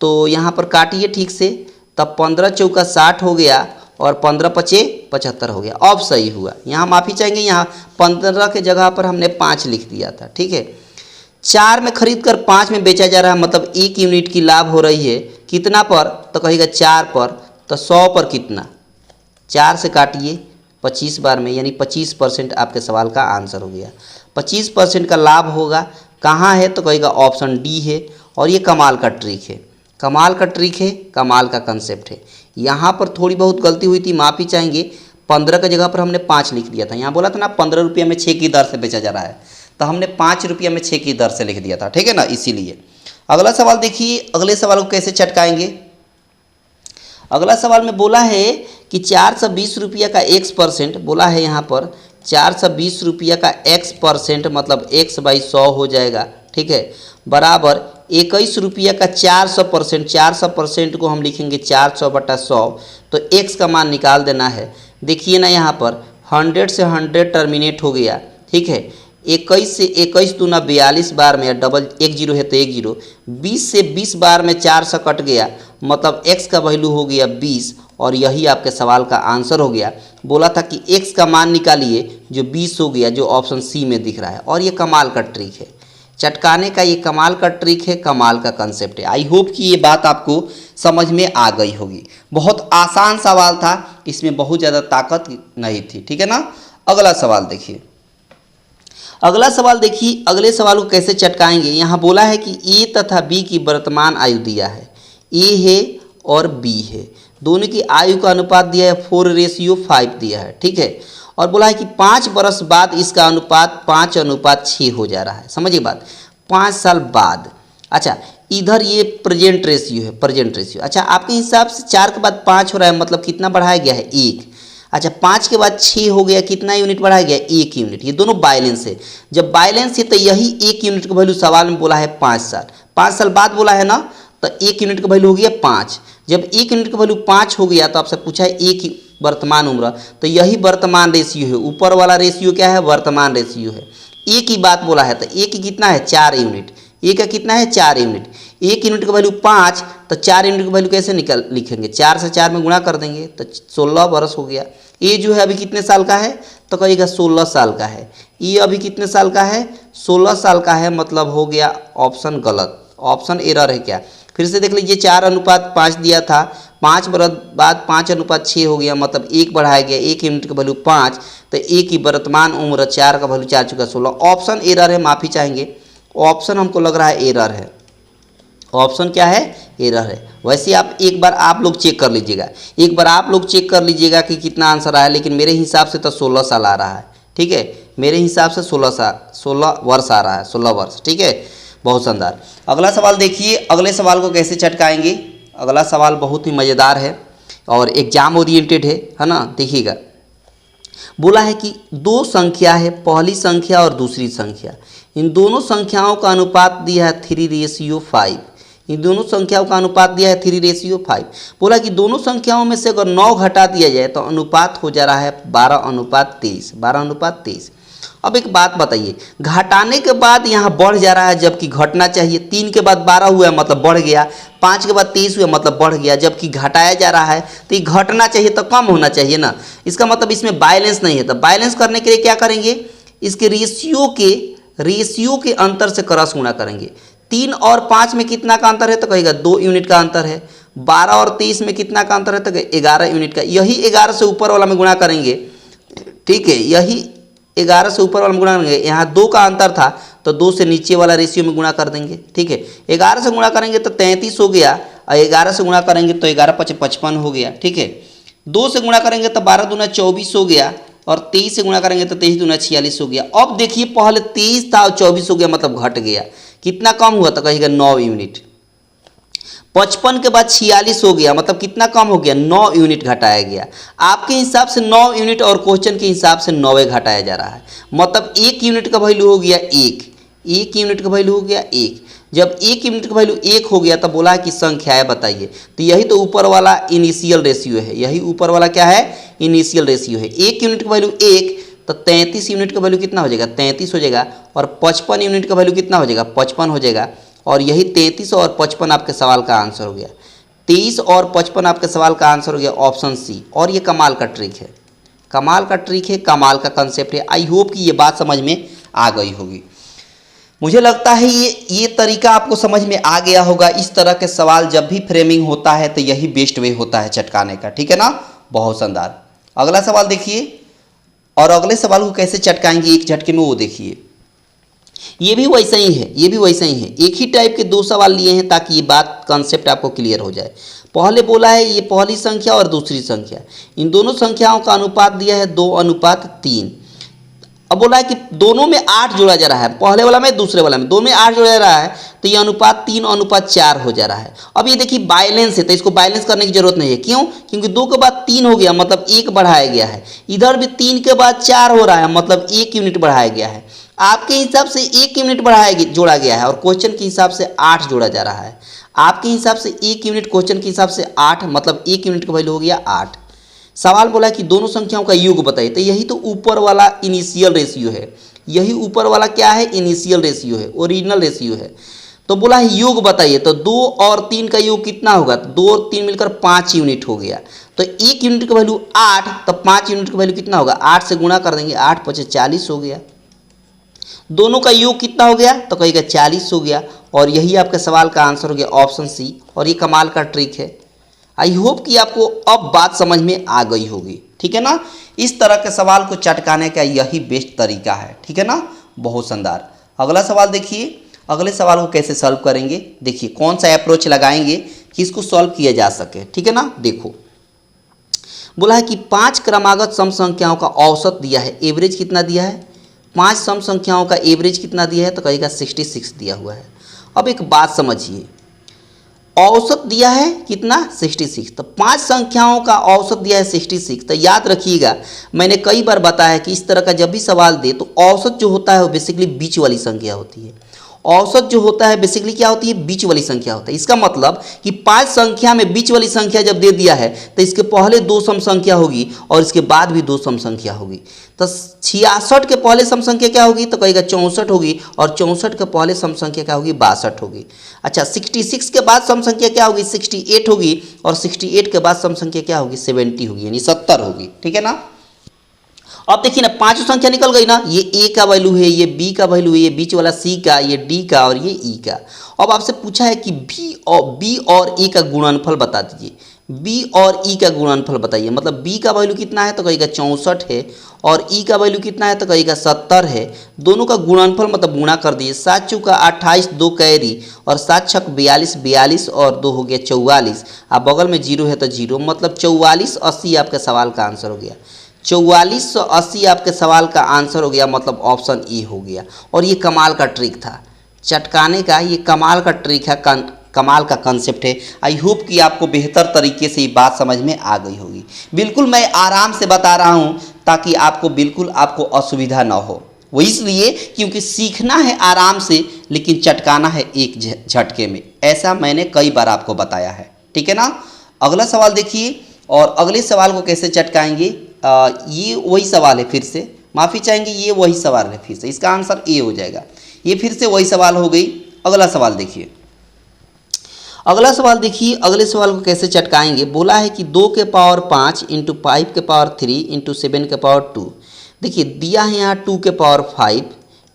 तो यहाँ पर काटिए ठीक से, तब 15 चौका 60 हो गया और 15 पचे 75 हो गया, अब सही हुआ। यहाँ माफ़ी चाहेंगे, यहाँ 15 के जगह पर हमने 5 लिख दिया था, ठीक है। 4 में खरीद कर 5 में बेचा जा रहा है, मतलब 1 यूनिट की लाभ हो रही है, कितना पर, तो कहेगा 4 पर, तो 100 पर कितना, 4 से काटिए 25 बार में, यानी 25% आपके सवाल का आंसर हो गया। 25% का लाभ होगा, कहाँ है, तो कहेगा ऑप्शन डी है। और ये कमाल का ट्रिक है, कमाल का ट्रिक है, कमाल का कंसेप्ट है। यहाँ पर थोड़ी बहुत गलती हुई थी, माफ़ी चाहेंगे। 15 की जगह पर हमने 5 लिख दिया था। यहाँ बोला था ना 15 रुपये में 6 की दर से बेचा जा रहा है, तो हमने 5 रुपये में 6 की दर से लिख दिया था, ठीक है ना, इसीलिए। अगला सवाल देखिए, अगले सवाल को कैसे चटकाएंगे। अगला सवाल में बोला है कि 420 रुपया का x% बोला है, यहाँ पर 420 रुपया का x% मतलब x बाई 100 हो जाएगा, ठीक है, बराबर 21 रुपया का 400%, 400% को हम लिखेंगे 400/100, तो x का मान निकाल देना है। देखिए ना यहाँ पर 100 से 100 टर्मिनेट हो गया, ठीक है, 21 से 21 दूना 42 बार में, डबल 1 जीरो है तो 1 जीरो, 20 से 20 बार में 400 कट गया, मतलब x का वैल्यू हो गया 20, और यही आपके सवाल का आंसर हो गया। बोला था कि x का मान निकालिए, जो 20 हो गया, जो ऑप्शन सी में दिख रहा है। और ये कमाल का ट्रिक है चटकाने का, ये कमाल का ट्रिक है, कमाल का कंसेप्ट है। आई होप कि ये बात आपको समझ में आ गई होगी। बहुत आसान सवाल था, इसमें बहुत ज़्यादा ताकत नहीं थी, ठीक है ना। अगला सवाल देखिए, अगला सवाल देखिए, अगले सवाल को कैसे चटकाएंगे। यहाँ बोला है कि ए तथा बी की वर्तमान आयु दिया है, ए है और बी है, दोनों की आयु का अनुपात दिया है 4:5 दिया है, ठीक है, और बोला है कि 5 वर्ष बाद इसका अनुपात 5:6 हो जा रहा है। समझिए बात, 5 साल बाद। अच्छा, इधर ये प्रेजेंट रेशियो है, प्रेजेंट रेशियो। अच्छा, आपके हिसाब से 4 के बाद 5 हो रहा है, मतलब कितना बढ़ाया गया है, 1। अच्छा, 5 के बाद 6 हो गया, कितना यूनिट बढ़ाया गया, 1 यूनिट। ये दोनों बैलेंस है, जब बैलेंस है तो यही 1 यूनिट का वैल्यू सवाल में बोला है 5 साल, 5 साल बाद बोला है ना, तो 1 यूनिट का वैल्यू हो गया 5। जब 1 यूनिट का वैल्यू 5 हो गया तो आपसे पूछा है 1 वर्तमान उम्र, तो यही वर्तमान रेशियो है। ऊपर वाला रेशियो क्या है, वर्तमान रेशियो है। ए की बात बोला है, तो ए की कितना है, 4 यूनिट। ए का कितना है, 4 यूनिट। 1 यूनिट का वैल्यू 5, तो 4 यूनिट का वैल्यू कैसे लिखेंगे, 4 से 4 में गुणा कर देंगे, तो 16 वर्ष हो गया। ए जो है अभी कितने साल का है, तो कहिएगा 16 साल का है। ये अभी कितने साल का है, 16 साल का है, मतलब हो गया ऑप्शन गलत, ऑप्शन एरर है क्या। फिर से देख लीजिए, 4:5 दिया था, 5 वर्ष बाद 5:6 हो गया, मतलब 1 बढ़ाया गया, 1 यूनिट का वैल्यू 5, तो 1 की वर्तमान उम्र 4 का वैल्यू 4 चुका 16। ऑप्शन एरर है, माफ़ी चाहेंगे, ऑप्शन हमको लग रहा है एरर है। ऑप्शन क्या है, एरर है। वैसे आप एक बार आप लोग चेक कर लीजिएगा, एक बार आप लोग चेक कर लीजिएगा कि कितना आंसर आया, लेकिन मेरे हिसाब से तो 16 साल आ रहा है, ठीक है, मेरे हिसाब से 16 वर्ष आ रहा है, 16 वर्ष, ठीक है, बहुत शानदार। अगला सवाल देखिए, अगले सवाल को कैसे चटकाएंगे। अगला सवाल बहुत ही मज़ेदार है और एग्जाम ओरिएंटेड है ना। देखिएगा, बोला है कि 2 संख्या है, पहली संख्या और दूसरी संख्या, इन दोनों संख्याओं का अनुपात दिया है 3:5। इन दोनों संख्याओं का अनुपात दिया है 3:5। बोला कि दोनों संख्याओं में से अगर 9 घटा दिया जाए तो अनुपात हो जा रहा है 12:23, 12:23। अब एक बात बताइए, घटाने के बाद यहाँ बढ़ जा रहा है, जबकि घटना चाहिए। 3 के बाद 12 हुआ मतलब बढ़ गया, 5 के बाद 23 हुआ मतलब बढ़ गया, जबकि घटाया जा रहा है तो ये घटना चाहिए तो कम होना चाहिए ना। इसका मतलब इसमें बैलेंस नहीं है। तो बैलेंस करने के लिए क्या करेंगे, इसके रेशियो के अंतर से क्रॉस गुणा करेंगे। 3 और 5 में कितना का अंतर है, तो कहेगा 2 यूनिट का अंतर है। 12 और 23 में कितना का अंतर है, तो 11 यूनिट का। यही 11 से ऊपर वाला में गुणा करेंगे, ठीक है, यही 11 से ऊपर वाला में गुणा करेंगे। यहाँ 2 का अंतर था तो 2 से नीचे वाला रेशियो में गुणा कर देंगे, ठीक है। 11 से गुणा करेंगे तो 33 हो गया, और 11 से गुणा करेंगे तो 11×5 = 55 हो गया, ठीक है। 2 से गुणा करेंगे तो 12 दूना 24 हो गया, और 23 से गुणा करेंगे तो 23 दूना 46 हो गया। अब देखिए, पहले 23 था और 24 हो गया, मतलब घट गया। कितना कम हुआ, तो कहिएगा 9 यूनिट। 55 के बाद 46 हो गया, मतलब कितना कम हो गया, 9 यूनिट घटाया गया। आपके हिसाब से 9 यूनिट और क्वेश्चन के हिसाब से 9 घटाया जा रहा है, मतलब 1 यूनिट का वैल्यू हो गया 1 यूनिट का वैल्यू हो गया 1। जब 1 यूनिट का वैल्यू 1 हो गया तो बोला है कि संख्याएं बताइए। तो यही तो ऊपर वाला इनिशियल रेशियो है, यही ऊपर वाला क्या है, इनिशियल रेशियो है। 1 यूनिट का वैल्यू 1, तो 33 यूनिट का वैल्यू कितना हो जाएगा, 33 हो जाएगा, और 55 यूनिट का वैल्यू कितना हो जाएगा, 55 हो जाएगा। और यही 33 और 55 आपके सवाल का आंसर हो गया। 23 और 55 आपके सवाल का आंसर हो गया ऑप्शन सी। और ये कमाल का ट्रिक है, कमाल का ट्रिक है, कमाल का कंसेप्ट है। आई होप कि ये बात समझ में आ गई होगी। मुझे लगता है ये तरीका आपको समझ में आ गया होगा। इस तरह के सवाल जब भी फ्रेमिंग होता है तो यही बेस्ट वे होता है चटकाने का, ठीक है ना, बहुत शानदार। अगला सवाल देखिए, और अगले सवाल को कैसे चटकाएंगे एक झटके में वो देखिए। ये भी वैसा ही है, ये भी वैसा ही है। एक ही टाइप के 2 सवाल लिए हैं ताकि ये बात कंसेप्ट आपको क्लियर हो जाए। पहले बोला है ये पहली संख्या और दूसरी संख्या, इन दोनों संख्याओं का अनुपात दिया है 2:3। अब बोला है कि दोनों में 8 जोड़ा जा रहा है, पहले वाला में दूसरे वाला में, दोनों में 8 जोड़ा जा रहा है, तो ये अनुपात 3:4 हो जा रहा है। अब ये देखिए बैलेंस है, तो इसको बैलेंस करने की जरूरत नहीं है। क्यों? क्योंकि 2 के बाद 3 हो गया, मतलब 1 बढ़ाया गया है। इधर भी 3 के बाद 4 हो रहा है, मतलब 1 यूनिट बढ़ाया गया है। आपके हिसाब से 1 यूनिट जोड़ा गया है और क्वेश्चन के हिसाब से 8 जोड़ा जा रहा है। आपके हिसाब से 1 यूनिट, क्वेश्चन के हिसाब से 8, मतलब 1 यूनिट का वैल्यू हो गया 8। सवाल बोला कि दोनों संख्याओं का योग बताइए, तो यही तो ऊपर वाला इनिशियल रेशियो है। यही ऊपर वाला क्या है? इनिशियल रेशियो है, ओरिजिनल रेशियो है। तो बोला है योग बताइए, तो 2 और 3 का योग कितना होगा? 2 और 3 मिलकर 5 यूनिट हो गया। तो 1 यूनिट का वैल्यू 8, तो 5 यूनिट का वैल्यू कितना होगा? 8 से गुणा कर देंगे, 8 × 5 = 40 हो गया। दोनों का योग कितना हो गया? तो कहेगा 40 हो गया। और यही आपके सवाल का आंसर हो गया ऑप्शन सी। और ये कमाल का ट्रिक है। आई होप कि आपको अब बात समझ में आ गई होगी, ठीक है ना। इस तरह के सवाल को चटकाने का यही बेस्ट तरीका है, ठीक है ना। बहुत शानदार। अगला सवाल देखिए, अगले सवाल को कैसे सॉल्व करेंगे, देखिए कौन सा अप्रोच लगाएंगे कि इसको सॉल्व किया जा सके, ठीक है ना। देखो बोला है कि 5 क्रमागत सम संख्याओं का औसत दिया है, एवरेज कितना दिया है? 5 सम संख्याओं का एवरेज कितना दिया है? तो कहेगा 66 दिया हुआ है। अब एक बात समझिए, औसत दिया है कितना? 66। तो 5 संख्याओं का औसत दिया है 66। तो याद रखिएगा, मैंने कई बार बताया कि इस तरह का जब भी सवाल दे तो औसत जो होता है वो बेसिकली बीच वाली संख्या होती है। औसत जो होता है बेसिकली क्या होती है? बीच वाली संख्या होता है। इसका मतलब कि 5 संख्या में बीच वाली संख्या जब दे दिया है तो इसके पहले 2 सम संख्या होगी और इसके बाद भी 2 सम संख्या होगी। तो 66 के पहले सम संख्या क्या होगी? तो कहेगा 64 होगी। और 64 के पहले सम संख्या क्या होगी? 62 होगी। अच्छा, 66 के बाद सम संख्या क्या होगी? 68 होगी। और 68 के बाद सम संख्या क्या होगी? 70 होगी, यानी 70 होगी, ठीक है ना। अब देखिए ना, 5 संख्या निकल गई ना, ये ए का वैल्यू है, ये बी का वैल्यू है, ये बीच वाला सी का, ये डी का और ये ई का। अब आपसे पूछा है कि बी और ए का गुणनफल बता दीजिए। बी और ई का गुणनफल बताइए। मतलब बी का वैल्यू कितना है? तो कहेगा 64 है। और ई का वैल्यू कितना है? तो कहेगा 70 है। दोनों का गुणनफल मतलब गुणा कर दीजिए। 7 × 28, 2 कैरी, और 7 × 42, 42 और 2 हो गया 44। अब बगल में 0 है तो 0, मतलब 4480 आपके सवाल का आंसर हो गया। 4480 आपके सवाल का आंसर हो गया, मतलब ऑप्शन ए हो गया। और ये कमाल का ट्रिक था चटकाने का, ये कमाल का ट्रिक है, कमाल का कंसेप्ट है। आई होप कि आपको बेहतर तरीके से ये बात समझ में आ गई होगी। बिल्कुल मैं आराम से बता रहा हूँ ताकि आपको असुविधा ना हो। वो इसलिए क्योंकि सीखना है आराम से, लेकिन चटकाना है एक झटके में। ऐसा मैंने कई बार आपको बताया है, ठीक है ना। अगला सवाल देखिए, और अगले सवाल को कैसे चटकाएंगे। ये वही सवाल है, फिर से माफ़ी चाहेंगे, ये वही सवाल है, फिर से इसका आंसर ए हो जाएगा। ये फिर से वही सवाल हो गई। अगला सवाल देखिए, अगला सवाल देखिए, अगले सवाल को कैसे चटकाएंगे। बोला है कि 2 के पावर 5 × 5 के पावर 3 × 7 के पावर 2। देखिए दिया है यहाँ 2 के पावर 5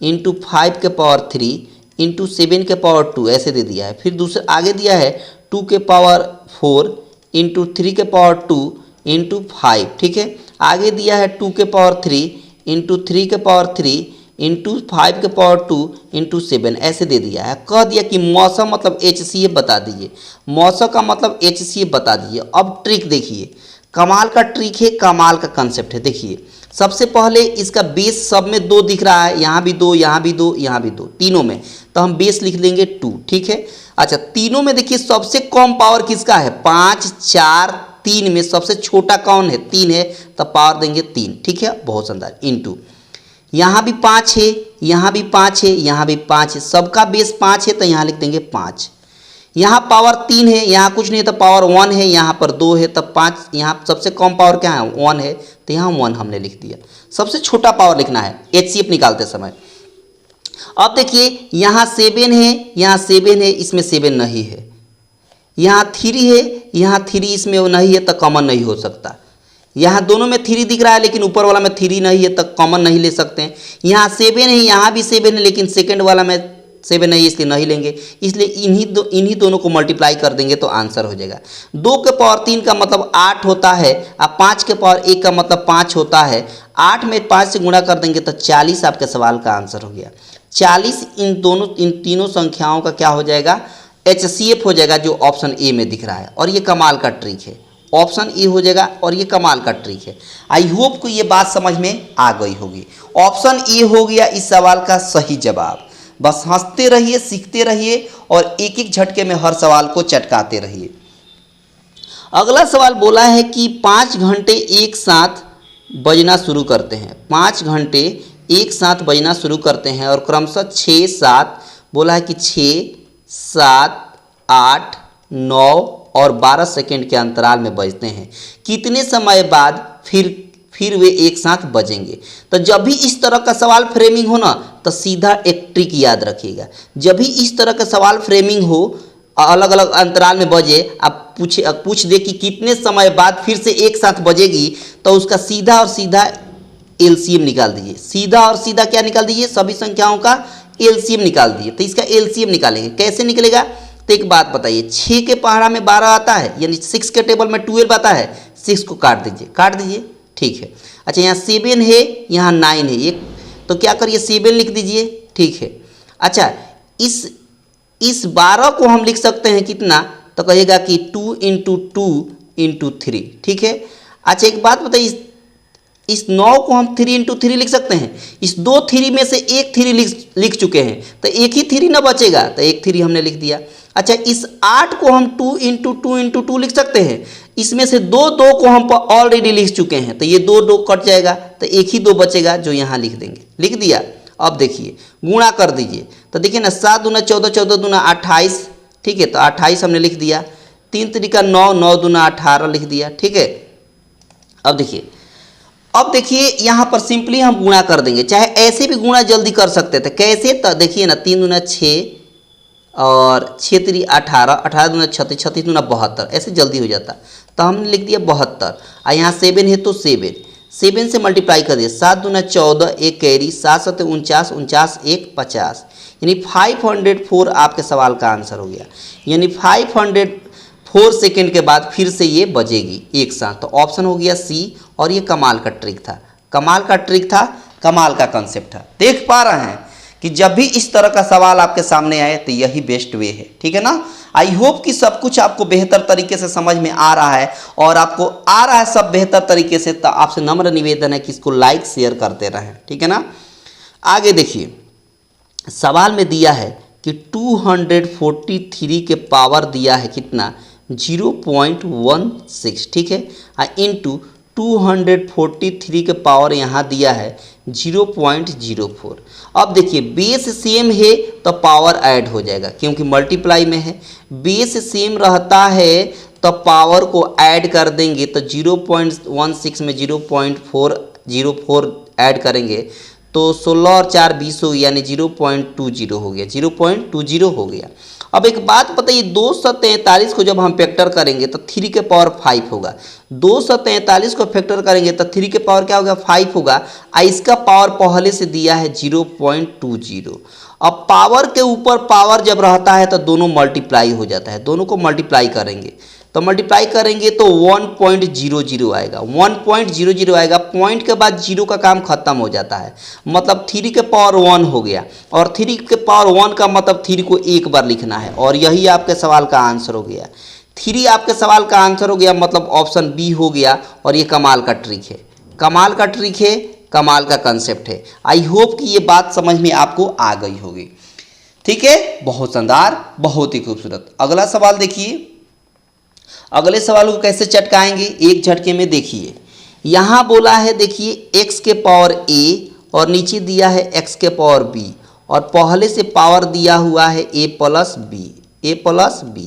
× 5 के पावर 3 × 7 के पावर 2, ऐसे दे दिया है। फिर दूसरे आगे दिया है 2 के पावर 4 × 3 के पावर 2 × 5, ठीक है। आगे दिया है 2 के पावर 3 × 3 के पावर 3 × 5 के पावर 2 × 7, ऐसे दे दिया है। कह दिया कि मौसम मतलब HCF बता दीजिए। मौसम का मतलब HCF बता दीजिए। अब ट्रिक देखिए, कमाल का ट्रिक है, कमाल का कंसेप्ट है। देखिए सबसे पहले इसका बेस सब में 2 दिख रहा है, यहाँ भी 2, यहाँ भी 2, यहाँ भी 2, तीनों में, तो हम बेस लिख देंगे 2, ठीक है। अच्छा, तीनों में देखिए सबसे कम पावर किसका है? 5, 4, 3 में सबसे छोटा कौन है? 3 है, तो पावर देंगे 3, ठीक है। बहुत शानदार। इनटू यहाँ भी 5 है, यहाँ भी 5 है, यहाँ भी 5 है, सबका बेस 5 है, तो यहाँ लिख देंगे 5। यहाँ पावर 3 है, यहाँ कुछ नहीं है तो पावर 1 है, यहाँ पर 2 है, तब 5। यहाँ सबसे कम पावर क्या है? 1 है, तो यहाँ 1 हमने लिख दिया। सबसे छोटा पावर लिखना है HCF निकालते समय। अब देखिए यहाँ 7 है, यहाँ 7 है, इसमें 7 नहीं है। यहाँ 3 है, यहाँ 3 इसमें नहीं है, तो कॉमन नहीं हो सकता। यहाँ दोनों में 3 दिख रहा है, लेकिन ऊपर वाला में 3 नहीं है, तो कॉमन नहीं ले सकते हैं। यहाँ 7 है, यहाँ भी 7 है, लेकिन सेकंड वाला में 7 नहीं है, इसलिए नहीं लेंगे। इसलिए इन्हीं दोनों को मल्टीप्लाई कर देंगे तो आंसर हो जाएगा। 2 के पावर 3 का मतलब 8 होता है, और 5 के पावर 1 का मतलब 5 होता है। 8 में 5 से गुणा कर देंगे तो 40 आपके सवाल का आंसर हो गया। 40 इन तीनों संख्याओं का क्या हो जाएगा? HCF हो जाएगा जो ऑप्शन ए में दिख रहा है। और ये कमाल का ट्रिक है, ऑप्शन ए हो जाएगा और ये कमाल का ट्रिक है। आई होप को ये बात समझ में आ गई होगी। ऑप्शन ए हो गया इस सवाल का सही जवाब। बस हंसते रहिए, सीखते रहिए और एक एक झटके में हर सवाल को चटकाते रहिए। अगला सवाल बोला है कि 5 घंटे एक साथ बजना शुरू करते हैं, 5 घंटे एक साथ बजना शुरू करते हैं और क्रमशः 6, 7 बोला है कि 6, 7, 8, 9 और 12 सेकेंड के अंतराल में बजते हैं। कितने समय बाद फिर वे एक साथ बजेंगे? तो जब भी इस तरह का सवाल फ्रेमिंग हो ना, तो सीधा एक ट्रिक याद रखिएगा। जब भी इस तरह का सवाल फ्रेमिंग हो, अलग अलग अंतराल में बजे, आप पूछ दे कि कितने समय बाद फिर से एक साथ बजेगी, तो उसका सीधा और सीधा एलसीएम निकाल दीजिए। सीधा और सीधा क्या निकाल दीजिए? सभी संख्याओं का एलसीएम निकाल दीजिए। तो इसका एलसीएम निकालेंगे, कैसे निकलेगा? तो एक बात बताइए, 6 के पहाड़ा में 12 आता है, यानी 6 के टेबल में 12 आता है। 6 को काट दीजिए, ठीक है। अच्छा, यहाँ 7 है, यहाँ 9 है, एक तो क्या करिए 7 लिख दीजिए, ठीक है। अच्छा, इस 12 को हम लिख सकते हैं कितना? तो कहिएगा कि 2 × 2 × 3, ठीक है। अच्छा, एक बात बताइए, इस 9 को हम 3 × 3 लिख सकते हैं। इस 2 3 में से एक 3 लिख चुके हैं, तो एक ही 3 ना बचेगा, तो एक 3 हमने लिख दिया। अच्छा, इस 8 को हम 2 × 2 × 2 लिख सकते हैं। इसमें से 2 को हम ऑलरेडी लिख चुके हैं, तो ये 2 कट जाएगा, तो एक ही 2 बचेगा जो यहाँ लिख देंगे। लिख दिया। अब देखिए गुणा कर दीजिए, तो देखिए ना, 7 दूना 14, 14 दूना 28, ठीक है। तो 28 हमने लिख दिया। 3 तरीका 9, 9 दूना 18 लिख दिया, ठीक है। अब देखिए यहाँ पर सिंपली हम गुणा कर देंगे, चाहे ऐसे भी गुणा जल्दी कर सकते थे। कैसे? तो देखिए ना, 3 दूना 6 और 6 3 18, 18 दूना 36, 36 दूना 72, ऐसे जल्दी हो जाता। तो हमने लिख दिया 72। और यहाँ 7 है तो 7 से मल्टीप्लाई कर दिया। 7 दूना 14, एक कैरी, 7 7 49, 49 1 50, यानी 504 आपके सवाल का आंसर हो गया। यानी 504 सेकेंड के बाद फिर से ये बजेगी एक साथ। तो ऑप्शन हो गया सी। और ये कमाल का ट्रिक था, कमाल का ट्रिक था, कमाल का कंसेप्ट था। देख पा रहे हैं कि जब भी इस तरह का सवाल आपके सामने आए तो यही बेस्ट वे है, ठीक है ना। आई होप कि सब कुछ आपको बेहतर तरीके से समझ में आ रहा है और आपको आ रहा है सब बेहतर तरीके से। तो आपसे नम्र निवेदन है कि इसको लाइक शेयर करते रहें, ठीक है ना। आगे देखिए, सवाल में दिया है कि 243 के पावर दिया है कितना? 0.16, ठीक है। इंटू 243 के पावर यहाँ दिया है 0.04। अब देखिए, बेस सेम है तो पावर ऐड हो जाएगा, क्योंकि मल्टीप्लाई में है। बेस सेम रहता है तो पावर को ऐड कर देंगे, तो 0.16 में 0.404 ऐड करेंगे तो 16 और 4 20 हो गया, यानी 0.20 हो गया, 0.20 हो गया। अब एक बात बताइए, 243 को जब हम फैक्टर करेंगे तो 3 के पावर 5 होगा। 243 को फैक्टर करेंगे तो 3 के पावर क्या होगा? 5 होगा। इसका पावर पहले से दिया है 0.20। अब पावर के ऊपर पावर जब रहता है तो दोनों मल्टीप्लाई हो जाता है, दोनों को मल्टीप्लाई करेंगे तो 1.00 आएगा, 1.00 आएगा। पॉइंट के बाद 0 का काम खत्म हो जाता है, मतलब 3 के पावर 1 हो गया। और 3 के पावर 1 का मतलब 3 को एक बार लिखना है, और यही आपके सवाल का आंसर हो गया। 3 आपके सवाल का आंसर हो गया, मतलब ऑप्शन बी हो गया। और ये कमाल का ट्रिक है, कमाल का ट्रिक है, कमाल का कंसेप्ट है। आई होप कि ये बात समझ में आपको आ गई होगी, ठीक है। बहुत शानदार, बहुत ही खूबसूरत। अगला सवाल देखिए, अगले सवाल को कैसे चटकाएंगे एक झटके में। देखिए यहाँ बोला है, देखिए x के पावर a और नीचे दिया है x के पावर b, और पहले से पावर दिया हुआ है a प्लस b,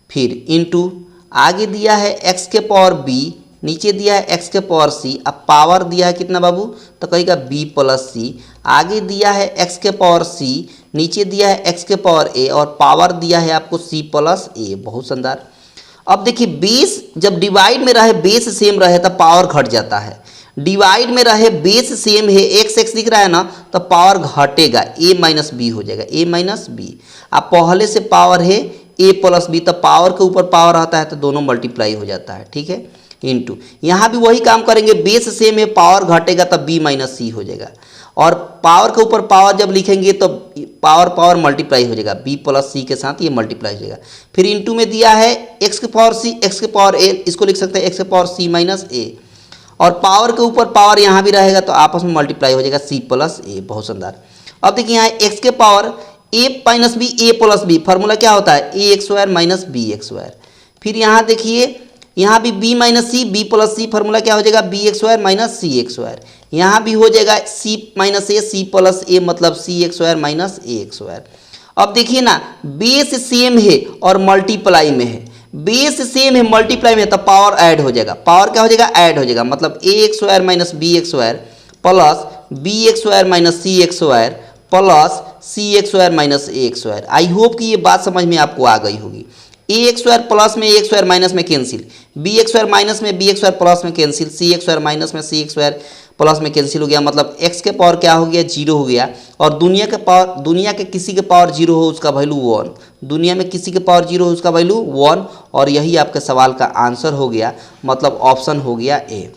फिर इंटू आगे दिया है x के पावर b, नीचे दिया है x के पावर c। अब पावर दिया है कितना बाबू? तो कहेगा b प्लस c। आगे दिया है x के पावर c, नीचे दिया है x के पावर a, और पावर दिया है आपको c प्लस a। बहुत शानदार। अब देखिए, बेस जब डिवाइड में रहे, बेस सेम रहे तो पावर घट जाता है। डिवाइड में रहे, बेस सेम है, x दिख रहा है ना, तो पावर घटेगा, a माइनस बी हो जाएगा, a माइनस बी। अब पहले से पावर है a प्लस बी, तो पावर के ऊपर पावर आता है तो दोनों मल्टीप्लाई हो जाता है, ठीक है। इंटू यहाँ भी वही काम करेंगे, बेस सेम है, पावर घटेगा तब b माइनस सी हो जाएगा। और पावर के ऊपर पावर जब लिखेंगे तो पावर पावर मल्टीप्लाई हो जाएगा, b प्लस सी के साथ ये मल्टीप्लाई हो जाएगा। फिर इंटू में दिया है x के पावर c, x के पावर a, इसको लिख सकते हैं x के पावर c माइनस a, और पावर के ऊपर पावर यहाँ भी रहेगा तो आपस में मल्टीप्लाई हो जाएगा c प्लस a। बहुत शानदार। अब देखिए यहाँ x के power a minus B, a plus B, formula क्या होता है a X square minus B x square. फिर यहाँ देखिए यहाँ भी b minus C, b plus C, formula क्या हो जाएगा B x square minus C x square. यहाँ भी हो जाएगा c minus A, c plus A, मतलब C x square minus A x square. अब देखिए ना बेस सेम है और मल्टीप्लाई में है, बेस सेम है मल्टीप्लाई में है तो पावर ऐड हो जाएगा, पावर क्या हो जाएगा ऐड हो जाएगा, मतलब A x square minus B x square plus B x square minus C x square plus C x square minus A x square. I hope कि ये बात समझ में आपको आ गई होगी। ए एक्स स्क्वायर प्लस में ए एक्स स्क्वायर माइनस में cancel, B x square minus में बी एक्स स्क्वायर प्लस में cancel, C x square minus में सी एक्स स्क्वायर प्लस में कैंसिल हो गया, मतलब x के पावर क्या हो गया 0 हो गया। और दुनिया के किसी के पावर 0 हो उसका वैल्यू 1, दुनिया में किसी के पावर 0 हो उसका वैल्यू 1, और यही आपके सवाल का आंसर हो गया, मतलब ऑप्शन हो गया ए।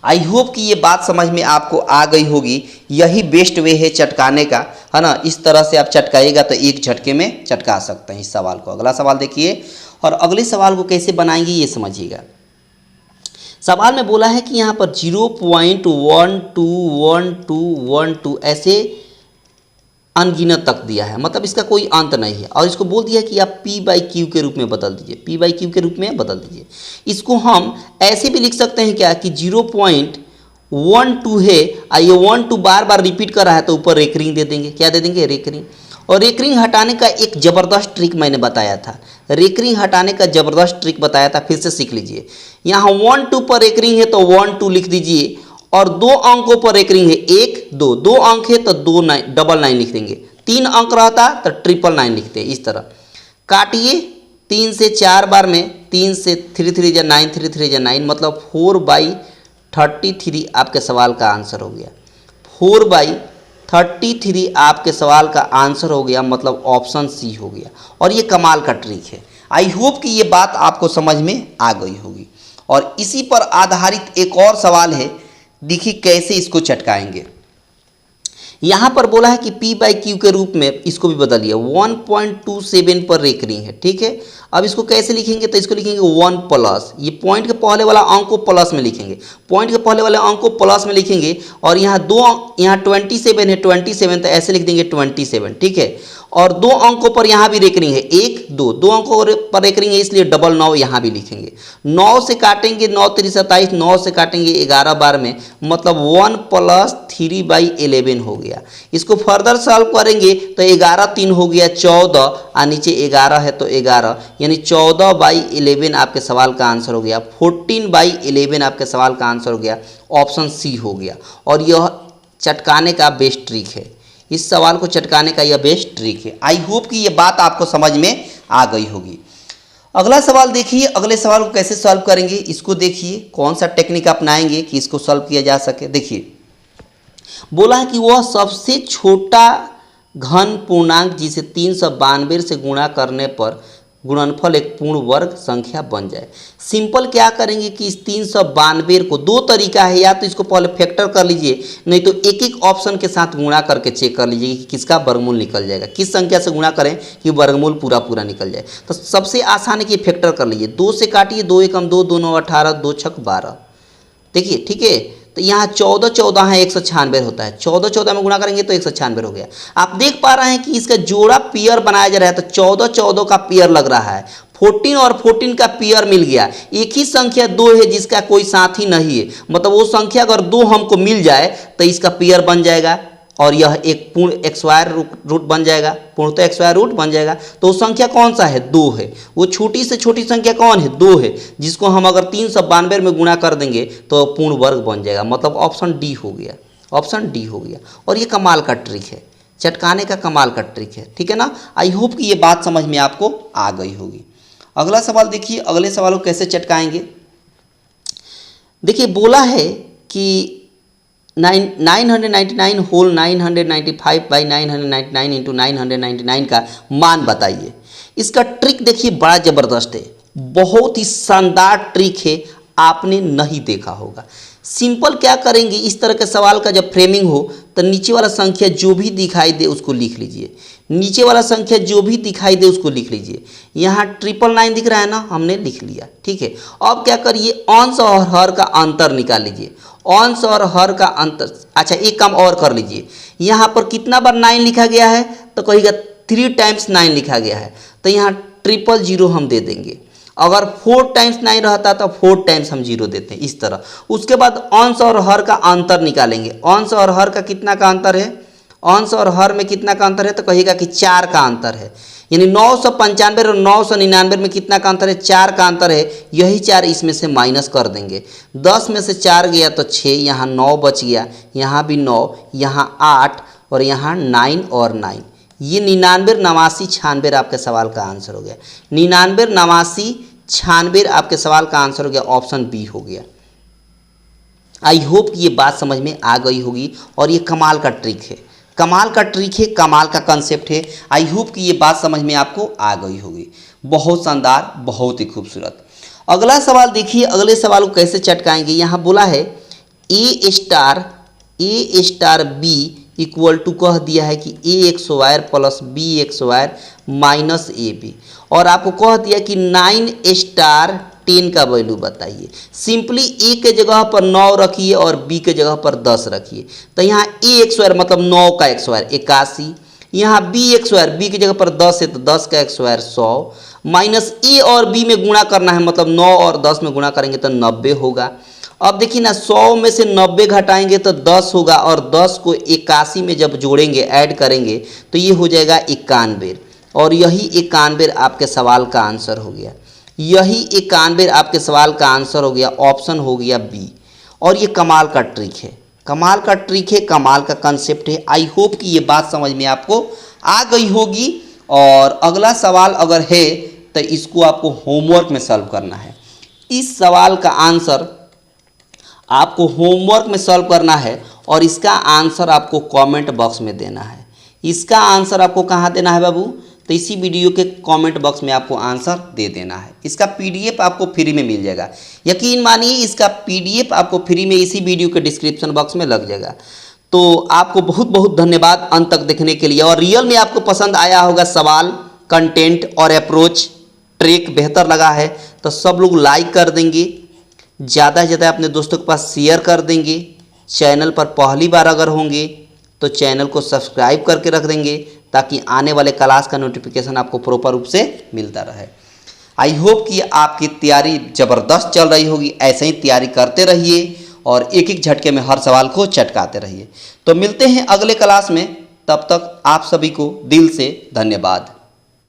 आई होप कि ये बात समझ में आपको आ गई होगी। यही बेस्ट वे है चटकाने का, है ना। इस तरह से आप चटकाइएगा तो एक झटके में चटका सकते हैं इस सवाल को। अगला सवाल देखिए, और अगले सवाल को कैसे बनाएंगे ये समझिएगा। सवाल में बोला है कि यहाँ पर 0.121212 ऐसे अनगिनत तक दिया है, मतलब इसका कोई अंत नहीं है, और इसको बोल दिया कि आप p बाई क्यू के रूप में बदल दीजिए, p बाई क्यू के रूप में बदल दीजिए। इसको हम ऐसे भी लिख सकते हैं क्या कि 0.12 है, ये 12 बार बार रिपीट कर रहा है तो ऊपर रेकरिंग दे देंगे, क्या दे देंगे रेकरिंग। और रेकरिंग हटाने का एक ज़बरदस्त ट्रिक मैंने बताया था, रेकरिंग हटाने का ज़बरदस्त ट्रिक बताया था, फिर से सीख लीजिए। यहाँ 12 पर रेकरिंग है तो 12 लिख दीजिए, और 2 अंकों पर रेकरिंग है 1 2, 2 अंक है तो 2 डबल 9 लिख देंगे, 3 अंक रहता तो 999 लिखते हैं। इस तरह काटिए 3 से 4 बार में, 3 से 3 3 जा 9, 3 3 जा 9, मतलब 4/33 आपके सवाल का आंसर हो गया। 4/33 आपके सवाल का आंसर हो गया, मतलब ऑप्शन सी हो गया। और ये कमाल का ट्रिक है। आई होप कि ये बात आपको समझ में आ गई होगी। और इसी पर आधारित एक और सवाल है, देखिए कैसे इसको चटकाएंगे। यहाँ पर बोला है कि p बाई क्यू के रूप में इसको भी बदलिए, 1.27 पर रेकरिंग है, ठीक है। अब इसको कैसे लिखेंगे तो इसको लिखेंगे 1 प्लस, ये पॉइंट के पहले वाला अंक को प्लस में लिखेंगे, पॉइंट के पहले वाले अंक को प्लस में लिखेंगे, और यहाँ 2 यहाँ 27 है, 27 तो ऐसे लिख देंगे 27, ठीक है। और 2 अंकों पर यहाँ भी रेकरिंग है 1 2, 2 अंकों पर रेकरिंग है इसलिए 9 यहाँ भी लिखेंगे। 9 से काटेंगे 9 3 27, 9 से काटेंगे 11 बार में, मतलब 1 प्लस 3/11 हो गया। इसको फर्दर सॉल्व करेंगे तो 11 3 हो गया 14, और नीचे 11 है तो 11, यानी 14/11 आपके सवाल का आंसर हो गया। 14/11 आपके सवाल का आंसर हो गया, ऑप्शन सी हो गया। और यह चटकाने का बेस्ट ट्रिक है, इस सवाल को चटकाने का यह बेस्ट ट्रिक है। आई होप कि ये बात आपको समझ में आ गई होगी। अगला सवाल देखिए, अगले सवाल को कैसे सॉल्व करेंगे इसको देखिए, कौन सा टेक्निक अपनाएंगे कि इसको सॉल्व किया जा सके। देखिए बोला है कि वह सबसे छोटा घन पूर्णांक जिसे 392 से गुणा करने पर गुणनफल एक पूर्ण वर्ग संख्या बन जाए। सिंपल क्या करेंगे कि इस 392 को 2 तरीका है, या तो इसको पहले फैक्टर कर लीजिए, नहीं तो एक एक ऑप्शन के साथ गुणा करके चेक कर लीजिए कि किसका वर्गमूल निकल जाएगा, किस संख्या से गुणा करें कि वर्गमूल पूरा पूरा निकल जाए। तो सबसे आसान है कि फैक्टर कर लीजिए, 2 से काटिए, 2 एकम 2, 2 9 18, 2 छक 12। देखिए ठीक है, तो यहाँ 14 14 है 196 होता है, 14 14 में गुणा करेंगे तो 196 हो गया। आप देख पा रहे हैं कि इसका जोड़ा पेयर बनाया जा रहा है, तो 14 14 का पेयर लग रहा है, 14 और 14 का पेयर मिल गया। एक ही संख्या 2 है जिसका कोई साथी नहीं है, मतलब वो संख्या अगर 2 हमको मिल जाए तो इसका पेयर बन जाएगा, और यह एक पूर्ण एक्स स्क्वायर रूट बन जाएगा, पूर्णतः एक्स स्क्वायर रूट बन जाएगा। तो संख्या कौन सा है 2 है, वो छोटी से छोटी संख्या कौन है 2 है, जिसको हम अगर 392 में गुणा कर देंगे तो पूर्ण वर्ग बन जाएगा, मतलब ऑप्शन डी हो गया, ऑप्शन डी हो गया। और ये कमाल का ट्रिक है, चटकाने का कमाल का ट्रिक है, ठीक है ना। आई होप कि ये बात समझ में आपको आ गई होगी। अगला सवाल देखिए, अगले सवाल को कैसे चटकाएंगे। देखिए बोला है कि 999 होल 995/999 इंटू 999 का मान बताइए। इसका ट्रिक देखिए बड़ा ज़बरदस्त है, बहुत ही शानदार ट्रिक है, आपने नहीं देखा होगा। सिंपल क्या करेंगे, इस तरह के सवाल का जब फ्रेमिंग हो तो नीचे वाला संख्या जो भी दिखाई दे उसको लिख लीजिए, नीचे वाला संख्या जो भी दिखाई दे उसको लिख लीजिए। यहाँ 999 दिख रहा है ना, हमने लिख लिया, ठीक है। अब क्या करिए, अंश और हर का अंतर निकाल लीजिए, अंश और हर का अंतर। अच्छा एक काम और कर लीजिए, यहाँ पर कितना बार 9 लिखा गया है, तो कहिएगा 3 टाइम्स 9 लिखा गया है, तो यहाँ 000 हम दे देंगे। अगर 4 टाइम्स 9 रहता तो 4 टाइम्स हम 0 देते हैं, इस तरह। उसके बाद अंश और हर का अंतर निकालेंगे, अंश और हर का कितना का अंतर है, अंश और हर में कितना का अंतर है, तो कहिएगा कि 4 का अंतर है। यानी 995 और 999 में कितना का अंतर है, 4 का अंतर है। यही 4 इसमें से माइनस कर देंगे, 10 में से 4 गया तो 6, यहाँ 9 बच गया, यहाँ भी 9, यहाँ 8 और यहाँ 9 और 9। ये 99, 89, 96 आपके सवाल का आंसर हो गया। 99, 89, 96 आपके सवाल का आंसर हो गया, ऑप्शन बी हो गया। आई होप ये बात समझ में आ गई होगी और ये कमाल का ट्रिक है, कमाल का ट्रिक है, कमाल का कंसेप्ट है। आई होप कि ये बात समझ में आपको आ गई होगी। बहुत शानदार, बहुत ही खूबसूरत। अगला सवाल देखिए, अगले सवाल को कैसे चटकाएंगे। यहाँ बोला है a star b equal to कह दिया है कि a x y plus B x y minus a b, और आपको कह दिया कि 9 स्टार 10 का वैल्यू बताइए। सिंपली ए के जगह पर 9 रखिए और बी के जगह पर 10 रखिए। तो यहाँ ए एक्स वायर मतलब 9 का एक्स वायर 81, यहाँ बी एक्स वायर बी की जगह पर 10 है तो 10 का एक्स वायर 100, माइनस ए और बी में गुणा करना है, मतलब 9 और 10 में गुणा करेंगे तो 90 होगा। अब देखिए ना, 100 में से 90 घटाएंगे तो 10 होगा, और 10 को 81 में जब जोड़ेंगे, ऐड करेंगे तो ये हो जाएगा 91, और यही 91 आपके सवाल का आंसर हो गया। यही 91 आपके सवाल का आंसर हो गया, ऑप्शन हो गया बी। और ये कमाल का ट्रिक है, कमाल का ट्रिक है, कमाल का कंसेप्ट है। आई होप कि ये बात समझ में आपको आ गई होगी। और अगला सवाल अगर है तो इसको आपको होमवर्क में सॉल्व करना है। इस सवाल का आंसर आपको होमवर्क में सॉल्व करना है और इसका आंसर आपको कमेंट बॉक्स में देना है। इसका आंसर आपको कहाँ देना है बाबू, तो इसी वीडियो के कमेंट बॉक्स में आपको आंसर दे देना है। इसका पीडीएफ आपको फ्री में मिल जाएगा, यकीन मानिए इसका पीडीएफ आपको फ्री में इसी वीडियो के डिस्क्रिप्शन बॉक्स में लग जाएगा। तो आपको बहुत बहुत धन्यवाद अंत तक देखने के लिए। और रियल में आपको पसंद आया होगा सवाल, कंटेंट और अप्रोच, ट्रिक बेहतर लगा है तो सब लोग लाइक कर देंगे, ज़्यादा से ज़्यादा अपने दोस्तों के पास शेयर कर देंगे। चैनल पर पहली बार अगर होंगे तो चैनल को सब्सक्राइब करके रख देंगे ताकि आने वाले क्लास का नोटिफिकेशन आपको प्रॉपर रूप से मिलता रहे। आई होप कि आपकी तैयारी ज़बरदस्त चल रही होगी, ऐसे ही तैयारी करते रहिए और एक एक झटके में हर सवाल को चटकाते रहिए। तो मिलते हैं अगले क्लास में, तब तक आप सभी को दिल से धन्यवाद।